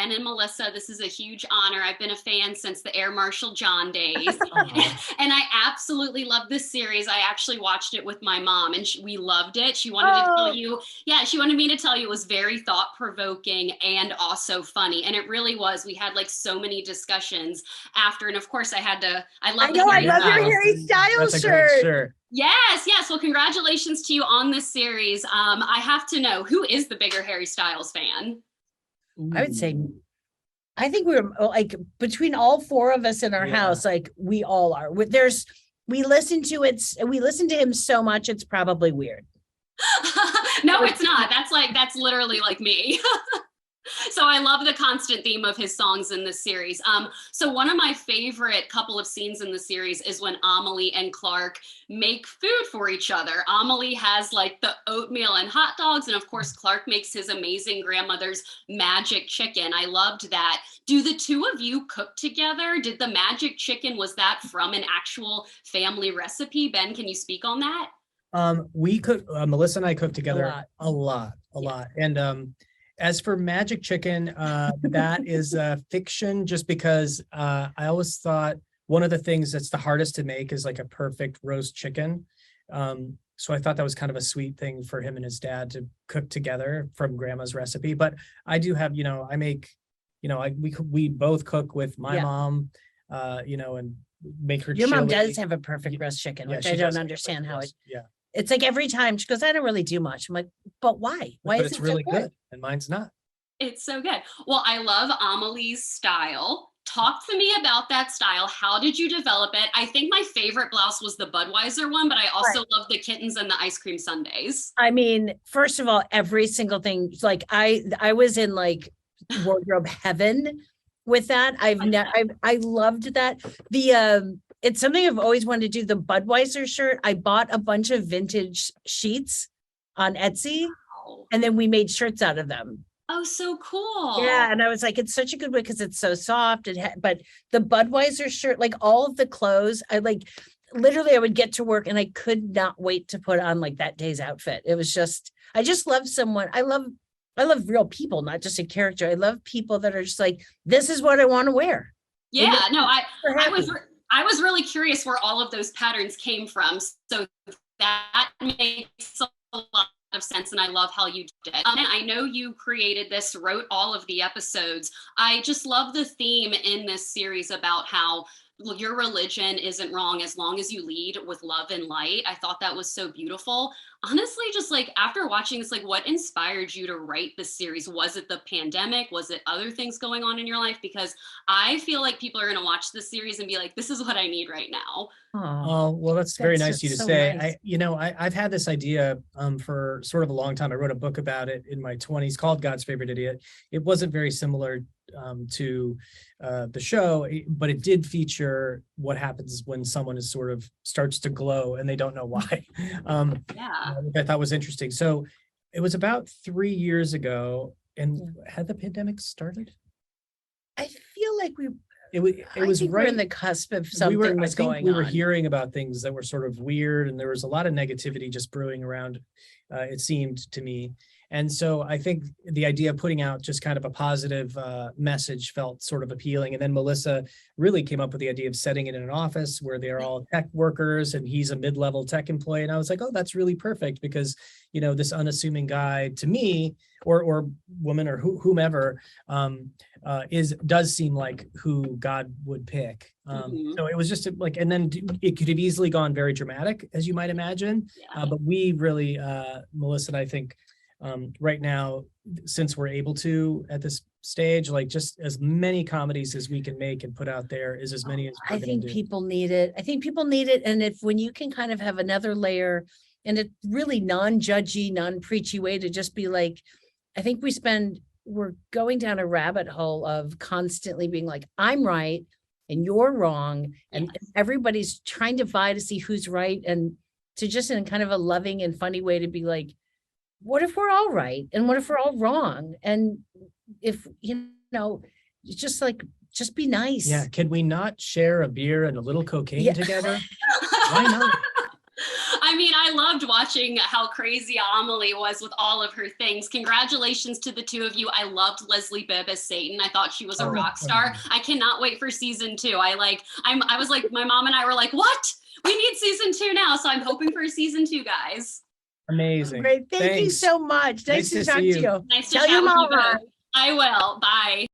Ben and Melissa, this is a huge honor. I've been a fan since the Air Marshal John days. And I absolutely love this series. I actually watched it with my mom and we loved it. She wanted to tell you, she wanted me to tell you it was very thought provoking and also funny. And it really was. We had like so many discussions after. And of course I love your Harry Styles shirt. Yes. Well, congratulations to you on this series. I have to know, who is the bigger Harry Styles fan? I would say, I think we're like between all four of us in our house, like we all are. We listen to him so much, it's probably weird. No, it's not. That's literally like me. So I love the constant theme of his songs in this series. So one of my favorite couple of scenes in the series is when Amelie and Clark make food for each other. Amelie has like the oatmeal and hot dogs, and of course Clark makes his amazing grandmother's magic chicken. I loved that. Do the two of you cook together? Did the magic chicken, was that from an actual family recipe? Ben, can you speak on that? We cook, Melissa and I cook together a lot. And as for magic chicken, that is fiction, just because I always thought one of the things that's the hardest to make is like a perfect roast chicken. So I thought that was kind of a sweet thing for him and his dad to cook together from grandma's recipe. But I do have, I make, we both cook with my mom, and make her. Your mom does have a perfect roast chicken, which I don't understand how it. Yeah. It's like every time she goes, I don't really do much. I'm like, but why? Why is it really so good? And mine's not. It's so good. Well, I love Amelie's style. Talk to me about that style. How did you develop it? I think my favorite blouse was the Budweiser one, but I also love the kittens and the ice cream sundaes. I mean, first of all, every single thing, like I was in like wardrobe heaven with that. I loved that. It's something I've always wanted to do. The Budweiser shirt, I bought a bunch of vintage sheets on Etsy, and then we made shirts out of them. Oh, so cool. Yeah, and I was like, it's such a good way because it's so soft. But the Budweiser shirt, like all of the clothes, I would get to work and I could not wait to put on like that day's outfit. It was just, I just love someone. I love real people, not just a character. I love people that are just like, this is what I want to wear. Yeah, I was really curious where all of those patterns came from. So that makes a lot of sense. And I love how you did it. And I know you created this, wrote all of the episodes. I just love the theme in this series about how your religion isn't wrong as long as you lead with love and light. I thought that was so beautiful. Honestly, just like after watching this, like what inspired you to write this series? Was it the pandemic? Was it other things going on in your life? Because I feel like people are going to watch this series and be like, this is what I need right now. Oh, well, that's very nice of you to say. Nice. I've had this idea for sort of a long time. I wrote a book about it in my 20s called God's Favorite Idiot. It wasn't very similar to the show, but it did feature what happens when someone is sort of starts to glow and they don't know why. Which I thought was interesting. So it was about 3 years ago, and had the pandemic started? I feel like it was right we're in the cusp of something was going on. We were hearing about things that were sort of weird, and there was a lot of negativity just brewing around, it seemed to me. And so I think the idea of putting out just kind of a positive message felt sort of appealing. And then Melissa really came up with the idea of setting it in an office where they're all tech workers and he's a mid-level tech employee. And I was like, oh, that's really perfect because, this unassuming guy to me or woman or whomever does seem like who God would pick. So it was just and then it could have easily gone very dramatic, as you might imagine. But we really, Melissa and I think, right now, since we're able to at this stage, like just as many comedies as we can make and put out there is as many as I think people need it. And when you can kind of have another layer in a really non-judgy, non-preachy way to just be like, I think we're going down a rabbit hole of constantly being like, I'm right and you're wrong. And everybody's trying to vie to see who's right. And to just in kind of a loving and funny way to be like, what if we're all right? And what if we're all wrong? And if, just be nice. Yeah. Can we not share a beer and a little cocaine together? Why not? I mean, I loved watching how crazy Amelie was with all of her things. Congratulations to the two of you. I loved Leslie Bibb as Satan. I thought she was a rock star. I cannot wait for season 2. I was like, my mom and I were like, what? We need season 2 now. So I'm hoping for season 2, guys. Amazing. Great. Thank you Thanks. so much. Nice to talk to you. Nice to Tell chat your with you mama. both. I will. Bye.